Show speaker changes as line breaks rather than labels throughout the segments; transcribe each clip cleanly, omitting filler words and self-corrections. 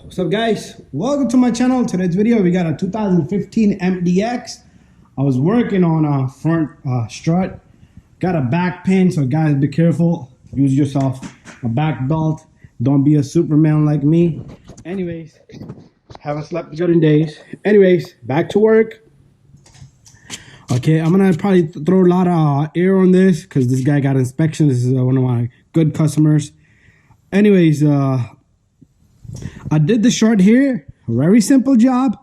What's up, guys? Welcome to my channel. Today's video, we got a 2015 MDX. I was working on a front strut. Got a back pin, so guys, be careful. Use yourself a back belt. Don't be a Superman like me. Anyways, haven't slept good in days. Anyways, back to work. Okay, I'm gonna probably throw a lot of air on this because this guy got inspection. This is one of my good customers. Anyways, I did the short here. Very simple job.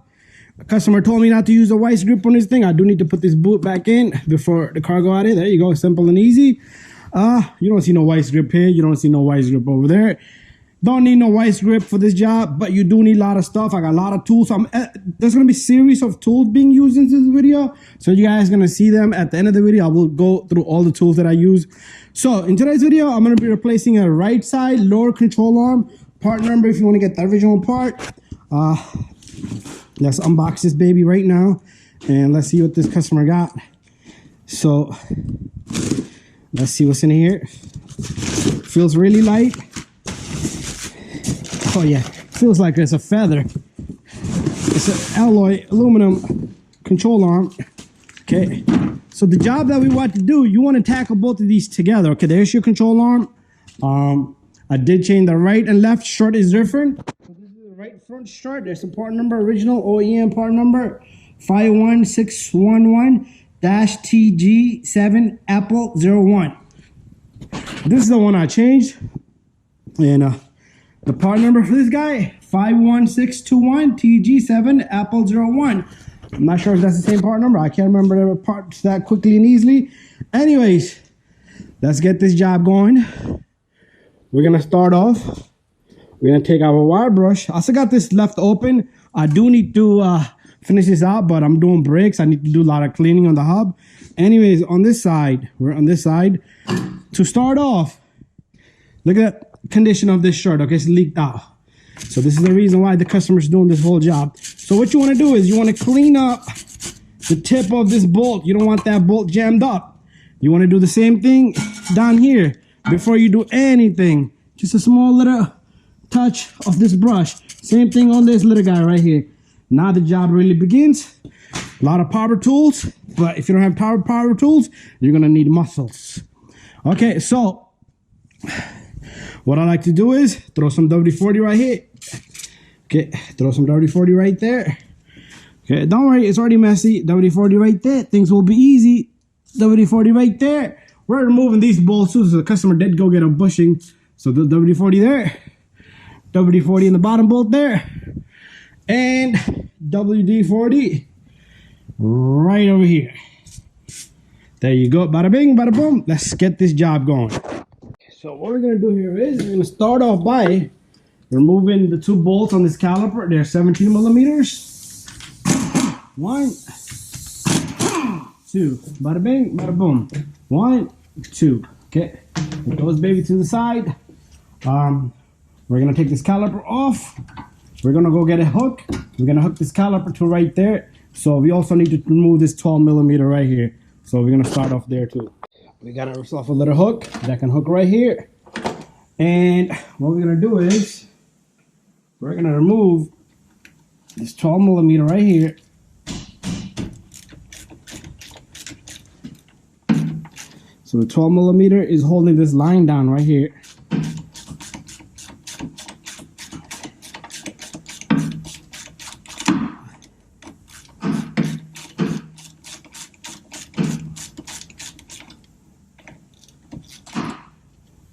A customer told me not to use a vice grip on this thing. I do need to put this boot back in before the car go out of. There you go, simple and easy. You don't see no vice grip here. You don't see no vice grip over there. Don't need no vice grip for this job, but you do need a lot of stuff. I got a lot of tools. There's gonna be a series of tools being used in this video, so you guys are gonna see them at the end of the video. I will go through all the tools that I use. So in today's video, I'm gonna be replacing a right side lower control arm. Part number, if you want to get the original part. Let's unbox this baby right now and let's see what this customer got. So let's see what's in here. Feels really light. Oh yeah, feels like it's a feather. It's an alloy aluminum control arm. Okay, so the job that we want to do, you want to tackle both of these together. Okay, there's your control arm. I did change the right and left strut is different. So this is the right front strut. There's a part number, original OEM part number 51611-TG7 Apple 01. This is the one I changed. And the part number for this guy, 51621-TG7 Apple 01. I'm not sure if that's the same part number. I can't remember the parts that quickly and easily. Anyways, let's get this job going. We're gonna start off. We're gonna take our wire brush. I still got this left open. I do need to finish this out, but I'm doing brakes. I need to do a lot of cleaning on the hub. Anyways, on this side, we're on this side. To start off, look at the condition of this shirt. Okay, it's leaked out. So this is the reason why the customer's doing this whole job. So what you want to do is you want to clean up the tip of this bolt. You don't want that bolt jammed up. You want to do the same thing down here. Before you do anything, just a small little touch of this brush. Same thing on this little guy right here. Now the job really begins. A lot of power tools, but if you don't have power tools, you're gonna need muscles. Okay, so what I like to do is throw some WD-40 right here. Okay, throw some WD-40 right there. Okay, don't worry, it's already messy. WD-40 right there. Things will be easy. WD-40 right there. We're removing these bolts too, so the customer did go get a bushing. So the WD-40 there, WD-40 in the bottom bolt there, and WD-40 right over here. There you go, bada bing, bada boom. Let's get this job going. So what we're gonna do here is we're gonna start off by removing the two bolts on this caliper. They're 17 millimeters. 1, 2, bada bing, bada boom. 1, 2. Okay, put those baby to the side. We're gonna take this caliper off. We're gonna go get a hook. We're gonna hook this caliper to right there. So we also need to remove this 12 millimeter right here. So we're gonna start off there too. We got ourselves a little hook that can hook right here. And what we're gonna do is we're gonna remove this 12 millimeter right here. So the 12 millimeter is holding this line down right here.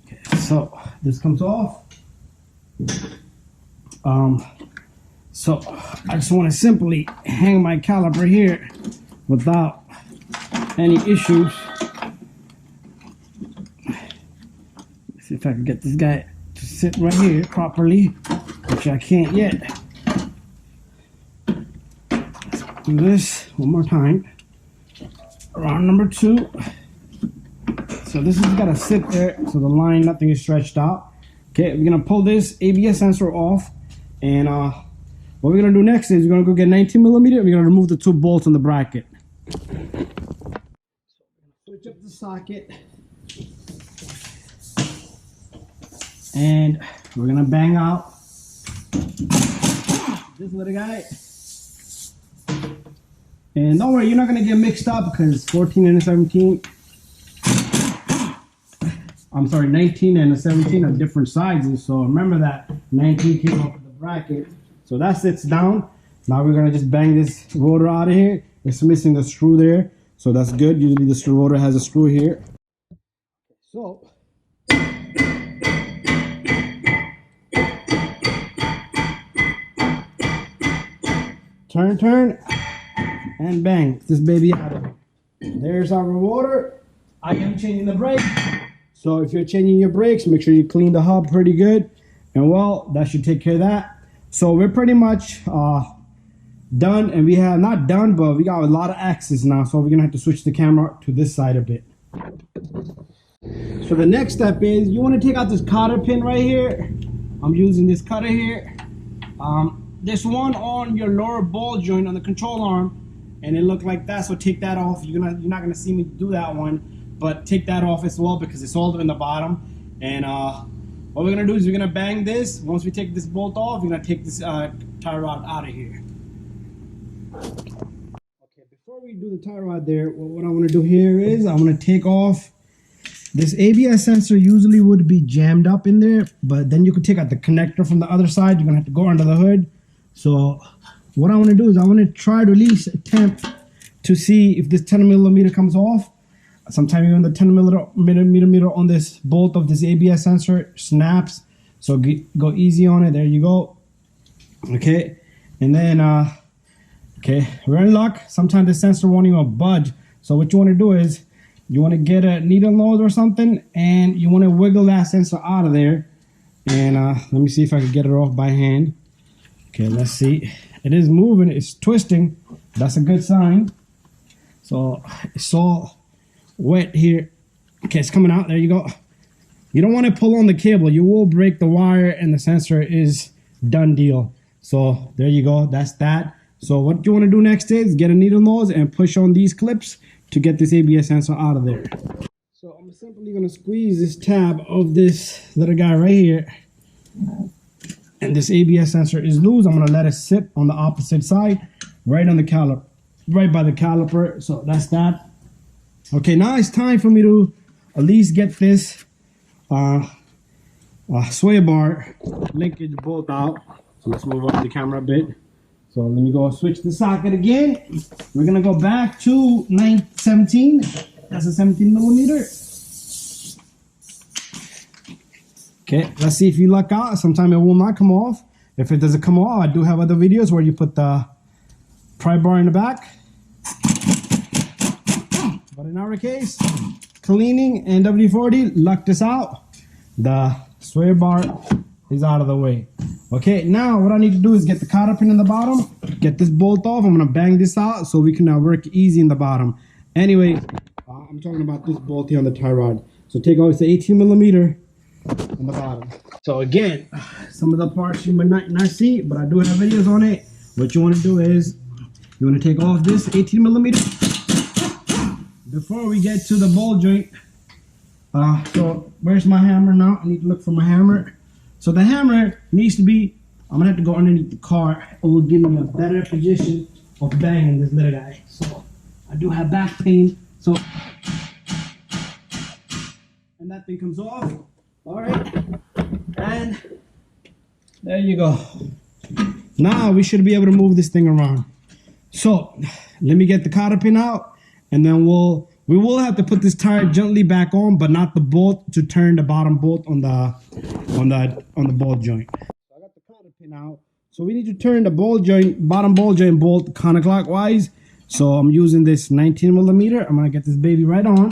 Okay, so this comes off. So I just want to simply hang my caliper here without any issues. See if I can get this guy to sit right here properly, which I can't yet. Let's do this one more time. Round number 2. So this has got to sit there so the line, nothing is stretched out. Okay, we're gonna pull this ABS sensor off, and what we're gonna do next is we're gonna go get 19 millimeter. We're gonna remove the 2 bolts on the bracket. So we're gonna switch up the socket. And we're gonna bang out this little guy. And don't worry, you're not gonna get mixed up because 14 and a 17, I'm sorry, 19 and a 17 are different sizes. So remember that 19 came off of the bracket. So that sits down. Now we're gonna just bang this rotor out of here. It's missing the screw there, so that's good. Usually the screw rotor has a screw here. So turn, and bang, this baby out of it. There's our rotor. I am changing the brake. So if you're changing your brakes, make sure you clean the hub pretty good. And well, that should take care of that. So we're pretty much done, and we have not done, but we got a lot of axes now. So we're gonna have to switch the camera to this side a bit. So the next step is you want to take out this cotter pin right here. I'm using this cutter here. This one on your lower ball joint on the control arm, and it looked like that. So take that off. You're not gonna see me do that one, but take that off as well because it's older in the bottom. And what we're gonna do is we're gonna bang this. Once we take this bolt off, we're gonna take this tie rod out of here. Okay, before we do the tie rod there, what I want to do here is I'm gonna take off this ABS sensor. Usually would be jammed up in there, but then you could take out the connector from the other side. You're gonna have to go under the hood. So what I want to do is I want to try to at least attempt to see if this 10 millimeter comes off. Sometimes even the 10 millimeter on this bolt of this ABS sensor snaps. So go easy on it. There you go. Okay, and then okay, we're in luck. Sometimes the sensor won't even budge. So what you want to do is you want to get a needle nose or something, and you want to wiggle that sensor out of there. And let me see if I can get it off by hand. Okay, let's see. It is moving. It's twisting. That's a good sign. So it's all wet here. Okay, it's coming out. There you go. You don't want to pull on the cable. You will break the wire, and the sensor is done deal. So there you go. That's that. So what you want to do next is get a needle nose and push on these clips to get this ABS sensor out of there. So I'm simply going to squeeze this tab of this little guy right here. And this ABS sensor is loose. I'm going to let it sit on the opposite side, right on the caliper, right by the caliper. So that's that. Okay, now it's time for me to at least get this sway bar linkage bolt out. So let's move up the camera a bit. So let me go switch the socket again. We're gonna go back to 917. That's a 17 millimeter. Okay, let's see if you luck out. Sometimes it will not come off. If it doesn't come off, I do have other videos where you put the pry bar in the back. But in our case, cleaning and WD-40 lucked us out. The sway bar is out of the way. Okay, now what I need to do is get the cotter pin in the bottom, get this bolt off. I'm gonna bang this out so we can now work easy in the bottom. Anyway, I'm talking about this bolt here on the tie rod. So take off the 18 millimeter on the bottom. So again, some of the parts you might not see, but I do have videos on it. What you want to do is you want to take off this 18 millimeter before we get to the ball joint. So where's my hammer now? I need to look for my hammer. So the hammer needs to be, I'm gonna have to go underneath the car. It will give me a better position of banging this little guy. So I do have back pain. So, and that thing comes off. All right, and there you go. Now we should be able to move this thing around. So let me get the cotter pin out, and then we will have to put this tire gently back on, but not the bolt to turn the bottom bolt on the ball joint. So I got the cotter pin out. So we need to turn the bottom ball joint bolt counterclockwise. So I'm using this 19 millimeter. I'm gonna get this baby right on,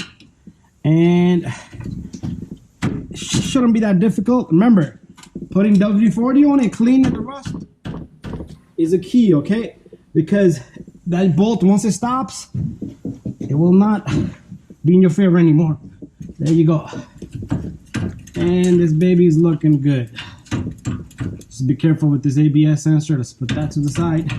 and it shouldn't be that difficult. Remember, putting WD-40 on it, cleaning the rust is a key, okay? Because that bolt, once it stops, it will not be in your favor anymore. There you go. And this baby is looking good. Just be careful with this ABS sensor. Let's put that to the side.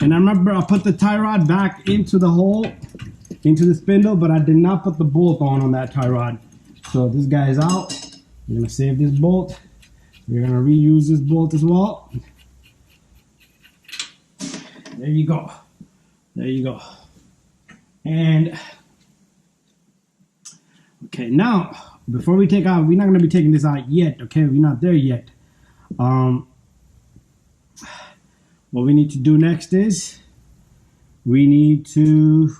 And I remember I put the tie rod back into the hole, into the spindle, but I did not put the bolt on that tie rod. So this guy is out. I'm gonna save this bolt. We're gonna reuse this bolt as well. There you go. There you go. And okay, now before we take out, we're not gonna be taking this out yet. Okay, we're not there yet. What we need to do next is we need to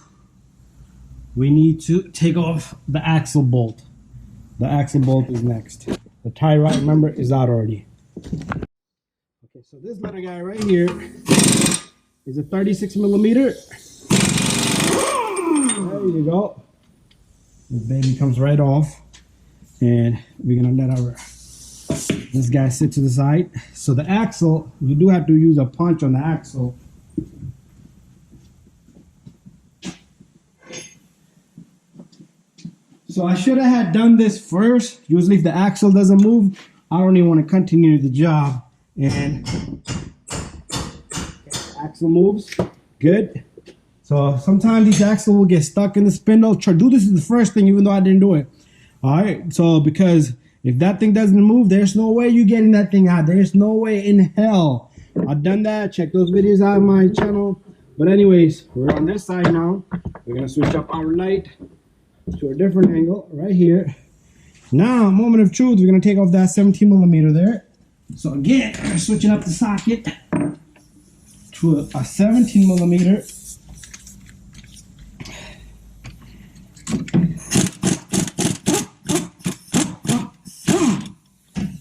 take off the axle bolt. The axle bolt is next. The tie rod, remember, is out already. Okay, so this little guy right here is a 36 millimeter. There you go. This baby comes right off, and we're gonna let this guy sit to the side. So the axle, you do have to use a punch on the axle. So I should have had done this first. Usually if the axle doesn't move, I don't even want to continue the job. And axle moves, good. So sometimes these axle will get stuck in the spindle. Try do this is the first thing, even though I didn't do it. All right, so because if that thing doesn't move, there's no way you're getting that thing out. There's no way in hell. I've done that. Check those videos out on my channel. But anyways, we're on this side now. We're gonna switch up our light to a different angle right here. Now, moment of truth, we're gonna take off that 17 millimeter there. So again, we're switching up the socket to a 17 millimeter.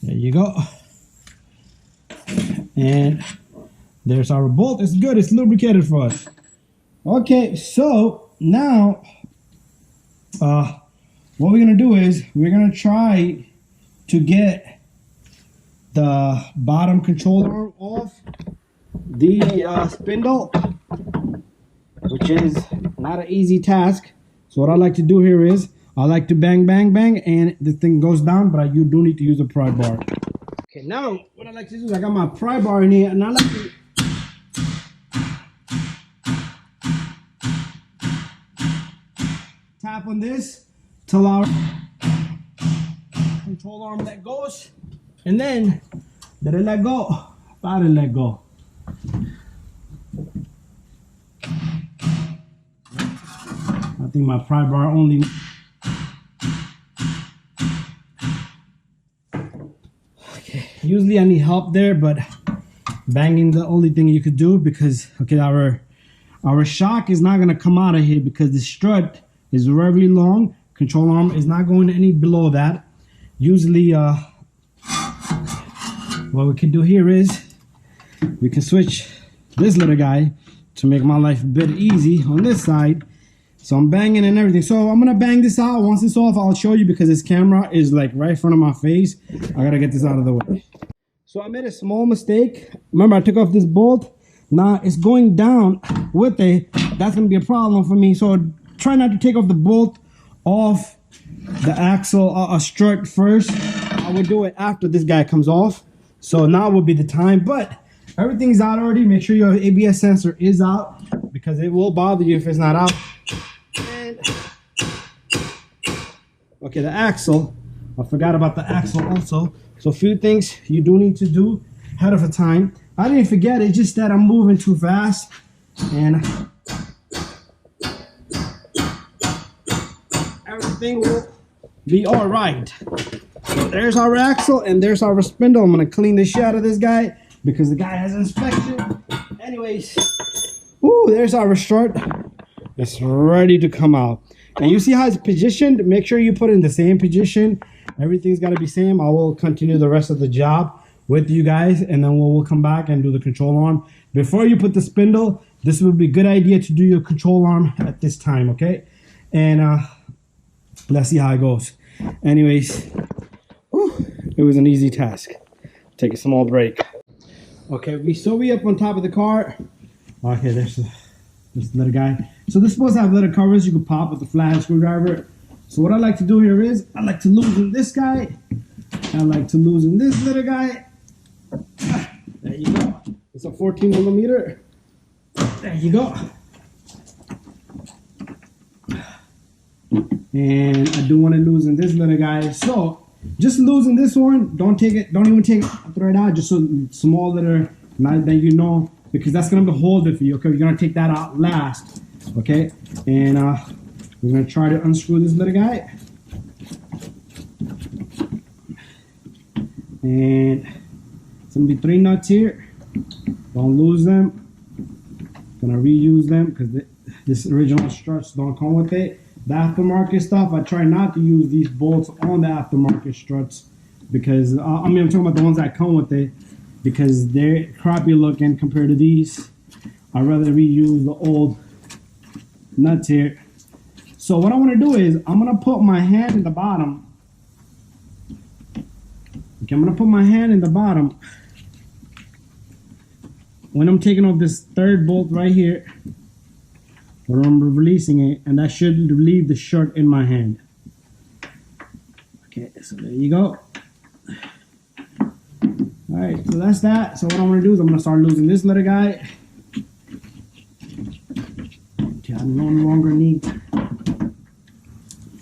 There you go. And there's our bolt. It's good, it's lubricated for us. Okay, so now what we're gonna do is we're gonna try to get the bottom control arm off the spindle, which is not an easy task. So what I like to do here is I like to bang, bang, bang, and the thing goes down, but you do need to use a pry bar. Okay, now what I like to do is I got my pry bar in here, and I like to tap on this till our control arm let goes, and then let it let go, about to let go. I think my pry bar only. Okay, usually I need help there, but banging the only thing you could do, because okay, our shock is not gonna come out of here because the strut is very long. Control arm is not going any below that. Usually what we can do here is we can switch this little guy to make my life a bit easy on this side. So I'm banging and everything. So I'm gonna bang this out. Once it's off, I'll show you, because this camera is like right in front of my face. I gotta get this out of the way. So I made a small mistake. Remember, I took off this bolt. Now it's going down with it. That's gonna be a problem for me. So try not to take off the bolt off the axle strut first. I will do it after this guy comes off. So now would be the time, but everything's out already. Make sure your ABS sensor is out, because it will bother you if it's not out. And okay, the axle, I forgot about the axle also. So a few things you do need to do ahead of time. I didn't forget, it's just that I'm moving too fast, and everything will be all right. So there's our axle and there's our spindle. I'm gonna clean the shit out of this guy because the guy has inspection. Anyways, ooh, there's our strut. It's ready to come out. And you see how it's positioned? Make sure you put it in the same position. Everything's got to be same. I will continue the rest of the job with you guys, and then we'll come back and do the control arm. Before you put the spindle, this would be a good idea to do your control arm at this time, okay? And let's see how it goes. Anyways, whew, it was an easy task. Take a small break. Okay, we up on top of the car. Okay, there's this little guy. So this is supposed to have little covers you can pop with a flat screwdriver. So what I like to do here is I like to loosen this guy. I like to loosen this little guy. There you go. It's a 14 millimeter. There you go. And I do want to loosen this little guy. So just losing this one, don't take it, don't even take it, throw it out, just so small little, not that you know, because that's gonna hold it for you, okay? You're gonna take that out last, okay? And we're gonna try to unscrew this little guy. And it's gonna be 3 nuts here. Don't lose them. Gonna reuse them because this original struts don't come with it. The aftermarket stuff, I try not to use these bolts on the aftermarket struts because I mean, I'm talking about the ones that come with it, because they're crappy looking compared to these. I'd rather reuse the old nuts here. So what I want to do is I'm gonna put my hand in the bottom. Okay, I'm gonna put my hand in the bottom when I'm taking off this third bolt right here, or I'm releasing it, and that should leave the shirt in my hand. Okay, so there you go. All right, so that's that. So what I'm gonna do is I'm gonna start losing this little guy. Okay, I no longer need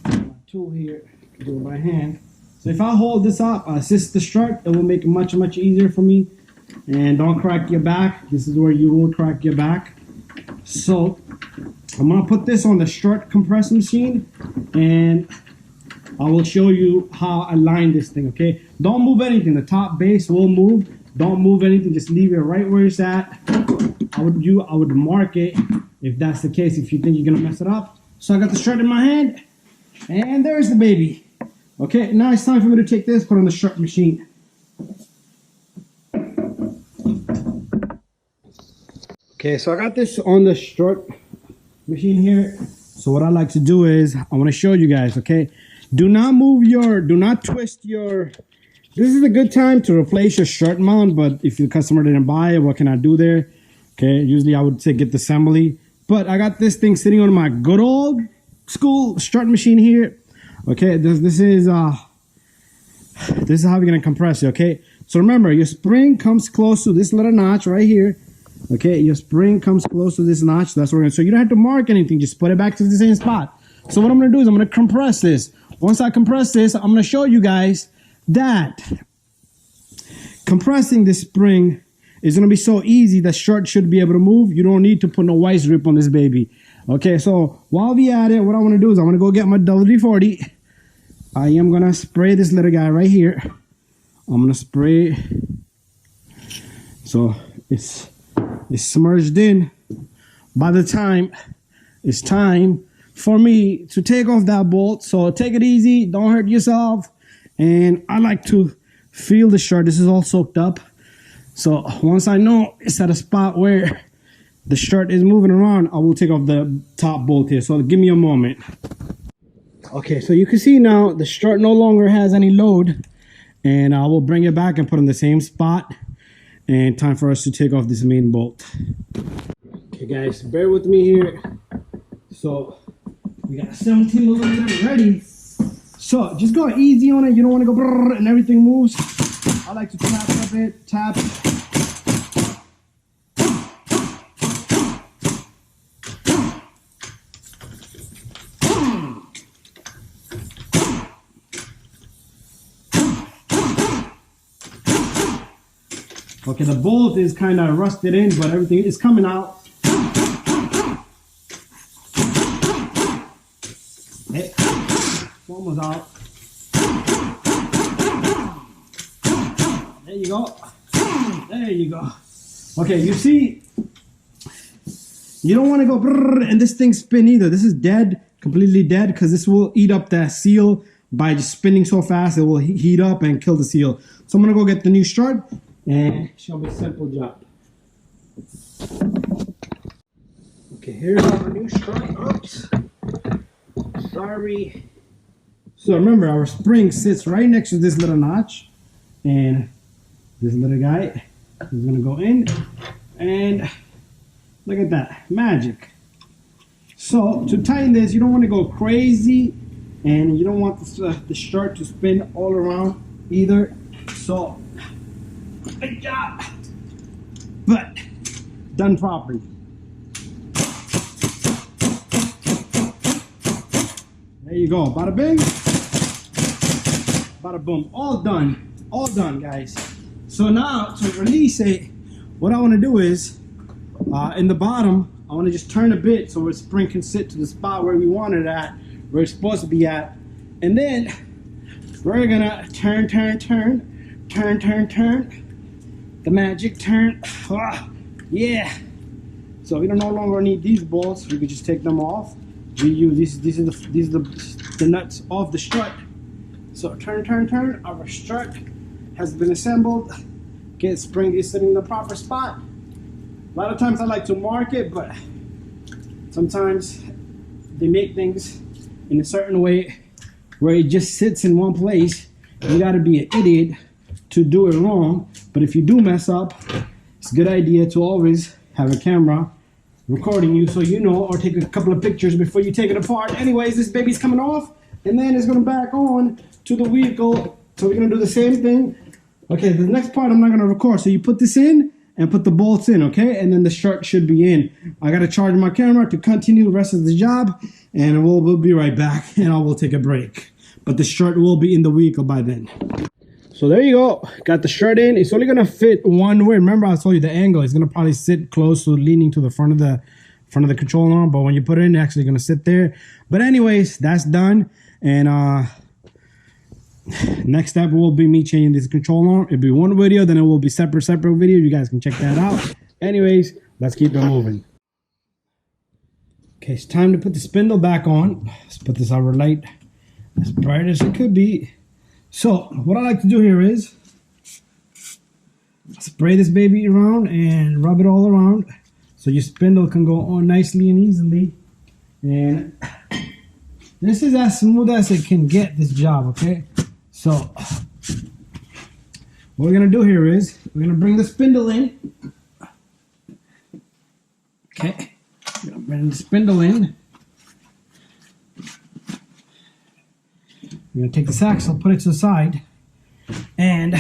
my tool here to do it by hand. So if I hold this up, assist the strut, it will make it much easier for me. And don't crack your back. This is where you will crack your back. So I'm gonna put this on the strut compress machine, and I will show you how I line this thing, okay? Don't move anything. The top base will move. Don't move anything. Just leave it right where it's at. I would mark it if that's the case, if you think you're gonna mess it up. So I got the strut in my hand, and there's the baby. Okay, now it's time for me to take this, put on the strut machine. Okay, so I got this on the strut machine here. So what I like to do is, I want to show you guys, okay? Do not twist your, this is a good time to replace your strut mount, but if the customer didn't buy it, what can I do there? Okay, usually I would say get the assembly, but I got this thing sitting on my good old school strut machine here. Okay, this is how we're gonna compress it, okay? So remember, your spring comes close to this little notch right here. Okay, your spring comes close to this notch. That's what we're gonna, so you don't have to mark anything, just put it back to the same spot. So what I'm gonna do is I'm gonna compress this. Once I compress this, I'm gonna show you guys that compressing this spring is gonna be so easy that strut should be able to move. You don't need to put no vice grip on this baby. Okay, so while we at it, what I wanna do is I'm gonna go get my WD-40. I am gonna spray this little guy right here. I'm gonna spray, so it's submerged in. By the time it's time for me to take off that bolt, so take it easy, don't hurt yourself. And I like to feel the strut. This is all soaked up, so once I know it's at a spot where the strut is moving around, I will take off the top bolt here. So give me a moment. Okay, so you can see now the strut no longer has any load, and I will bring it back and put it in the same spot. And time for us to take off this main bolt. Okay guys, bear with me here. So we got 17 millimeter ready. So just go easy on it. You don't want to go brrr and everything moves. I like to tap a bit, tap. Okay, the bolt is kind of rusted in, but everything is coming out. It's almost out. There you go. There you go. Okay, you see, you don't want to go brrr and this thing spin either. This is dead, completely dead, because this will eat up that seal by just spinning so fast. It will heat up and kill the seal. So I'm gonna go get the new strut and show me a simple job. Okay, here's our new strut. Oops. Sorry. So remember, our spring sits right next to this little notch, and this little guy is gonna go in, and look at that, magic. So to tighten this, you don't want to go crazy, and you don't want the strut to spin all around either. So good job, but done properly. There you go, bada bing, bada boom, all done, guys. So now to release it, what I want to do is in the bottom, I want to just turn a bit so our spring can sit to the spot where we want it at, where it's supposed to be at, and then we're gonna turn, the magic turn. Yeah. So we don't no longer need these bolts. We could just take them off. We use these are the nuts off the strut. So turn. Our strut has been assembled. Okay, spring is sitting in the proper spot. A lot of times I like to mark it, but sometimes they make things in a certain way where it just sits in one place. You got to be an idiot to do it wrong. But if you do mess up, it's a good idea to always have a camera recording you so you know, or take a couple of pictures before you take it apart. Anyways, this baby's coming off, and then it's going to back on to the vehicle. So we're going to do the same thing. Okay, the next part I'm not going to record. So you put this in and put the bolts in, okay? And then the strut should be in. I got to charge my camera to continue the rest of the job, and we'll be right back, and I will take a break. But the strut will be in the vehicle by then. So there you go. Got the strut in. It's only gonna fit one way. Remember, I told you the angle is gonna probably sit close to leaning to the front of the control arm. But when you put it in, it's actually gonna sit there. But anyways, that's done. And next step will be me changing this control arm. It'll be one video, then it will be separate video. You guys can check that out. Anyways, let's keep it moving. Okay, it's time to put the spindle back on. Let's put this hour light as bright as it could be. So what I like to do here is spray this baby around and rub it all around so your spindle can go on nicely and easily. And this is as smooth as it can get, this job, okay? So what we're gonna do here is we're gonna bring the spindle in. Okay, we're gonna bring the spindle in. I'm going to take this axle, put it to the side, and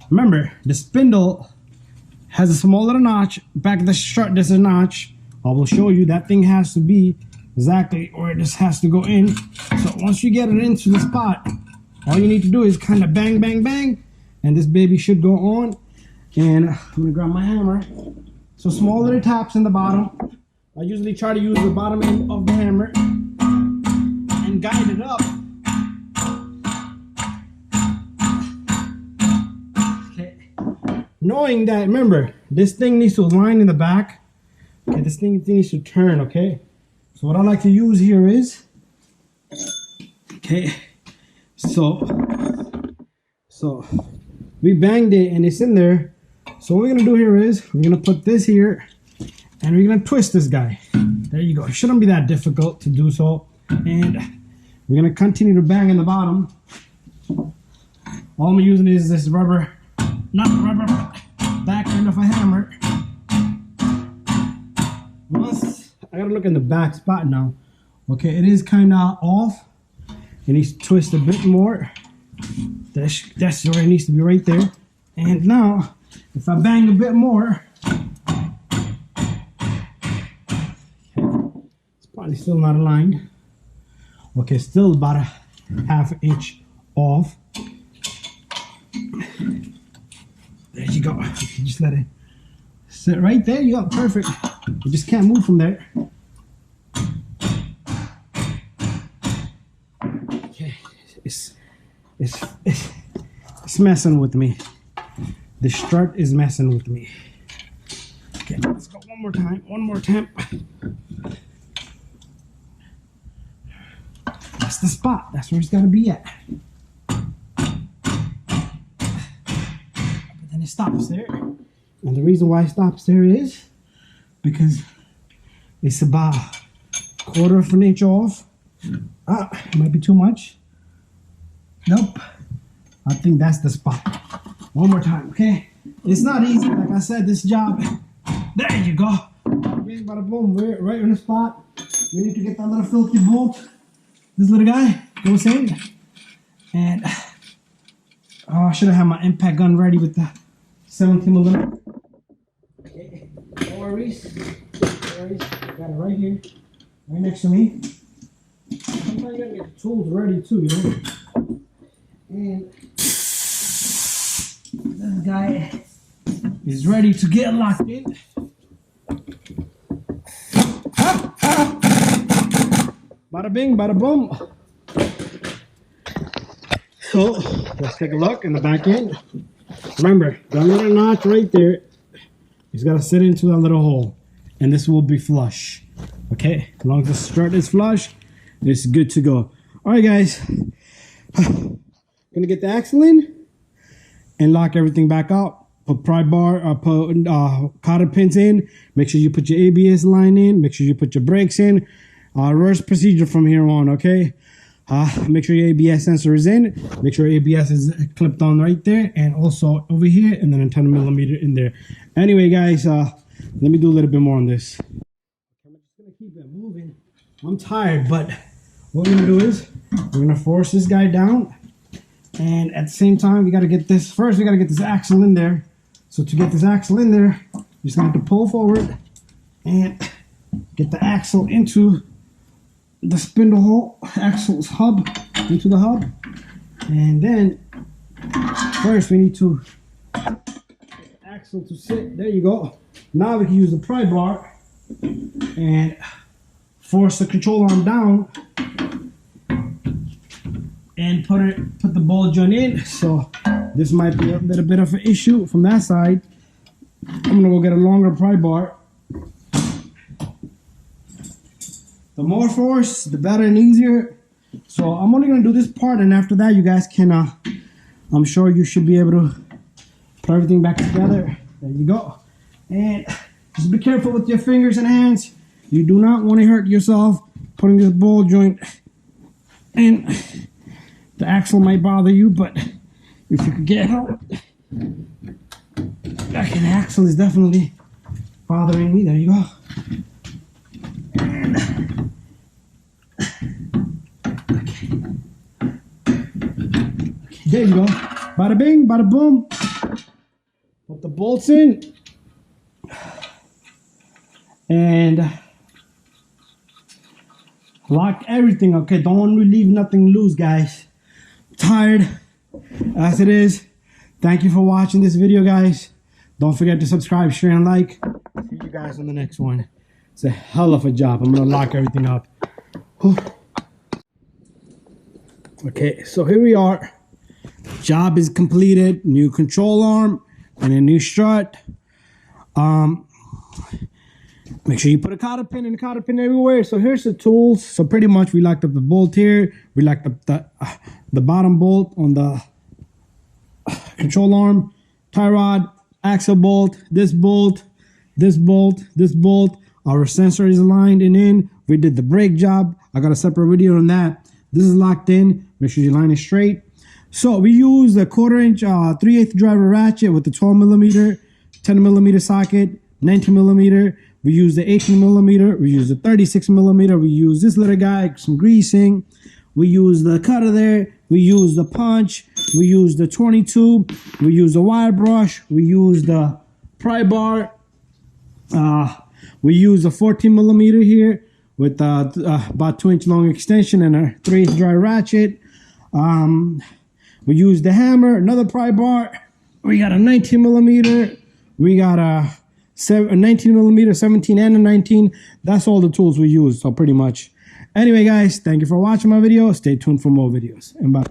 remember, the spindle has a small little notch. Back of the strut, there's a notch. I will show you that thing has to be exactly where this has to go in. So once you get it into the spot, all you need to do is kind of bang, and this baby should go on. And I'm going to grab my hammer. So small little taps in the bottom. I usually try to use the bottom end of the hammer and guide it up. Knowing that, remember, this thing needs to align in the back. Okay, this thing needs to turn, okay? So what I like to use here is, okay, so we banged it and it's in there. So what we're gonna do here is, we're gonna put this here and we're gonna twist this guy. There you go. It shouldn't be that difficult to do so. And we're gonna continue to bang in the bottom. All I'm using is this rubber, not rubber, back end of a hammer. Once I gotta look in the back spot now. Okay, it is kind of off. It needs to twist a bit more. That's where it needs to be, right there. And now, if I bang a bit more, it's probably still not aligned. Okay, still about a ½ inch off. There you go. You just let it sit right there. You got perfect. You just can't move from there. Okay, it's messing with me. The strut is messing with me. Okay, let's go one more time. One more time. That's the spot. That's where it's got to be at. It stops there, and the reason why it stops there is because it's about ½ of an inch off. It might be too much. Nope, I think that's the spot. One more time, okay? It's not easy, like I said, this job. There you go. Bing, bada boom, we're right on the spot. We need to get that little filthy bolt. This little guy goes in, and I should have had my impact gun ready with the 17mm. Okay, no worries. No worries. Got it right here, right next to me. Sometimes you gotta get the tools ready too, you know. And this guy is ready to get locked in. Bada bing, bada boom. So let's take a look in the back end. Remember, that little notch right there, it's got to sit into that little hole, and this will be flush. Okay, as long as the strut is flush, it's good to go. All right, guys, gonna get the axle in and lock everything back up. Put pry bar, put cotter pins in. Make sure you put your ABS line in. Make sure you put your brakes in. Reverse procedure from here on, okay? Make sure your ABS sensor is in. Make sure ABS is clipped on right there, and also over here, and then a 10mm in there. Anyway, guys, let me do a little bit more on this. I'm just gonna keep it moving. I'm tired, but what we're gonna do is we're gonna force this guy down, and at the same time, we gotta get this. First, we gotta get this axle in there. So to get this axle in there, you're just gonna have to pull forward and get the axle into the spindle hole, axle's hub, into the hub. And then first we need to get the axle to sit. There you go. Now we can use the pry bar and force the control arm down and put the ball joint in. So this might be a little bit of an issue from that side. I'm gonna go get a longer pry bar. The more force, the better and easier. So I'm only gonna do this part, and after that, you guys can, I'm sure you should be able to put everything back together. There you go. And just be careful with your fingers and hands. You do not want to hurt yourself putting this ball joint in. The axle might bother you, but if you could get help. Okay, the axle is definitely bothering me. There you go. And there you go. Bada bing, bada boom. Put the bolts in. And lock everything. Okay, don't leave nothing loose, guys. I'm tired as it is. Thank you for watching this video, guys. Don't forget to subscribe, share, and like. See you guys on the next one. It's a hell of a job. I'm gonna lock everything up. Whew. Okay, so here we are. Job is completed. New control arm and a new strut. Make sure you put a cotter pin and a cotter pin everywhere. So here's the tools. So pretty much we locked up the bolt here. We locked up the bottom bolt on the control arm, tie rod, axle bolt, this bolt, this bolt, this bolt. Our sensor is aligned and in. We did the brake job. I got a separate video on that. This is locked in. Make sure your line is straight. So we use the 1/4 inch 3/8 driver ratchet with the 12mm, 10mm socket, 19mm. We use the 18mm. We use the 36mm. We use this little guy, some greasing. We use the cutter there. We use the punch. We use the 22. We use the wire brush. We use the pry bar. We use a 14mm here with about 2-inch long extension and a 3/8 dry ratchet. We use the hammer, another pry bar. We got a 19mm. We got a 19mm, 17 and a 19. That's all the tools we use, so pretty much. Anyway, guys, thank you for watching my video. Stay tuned for more videos. And bye.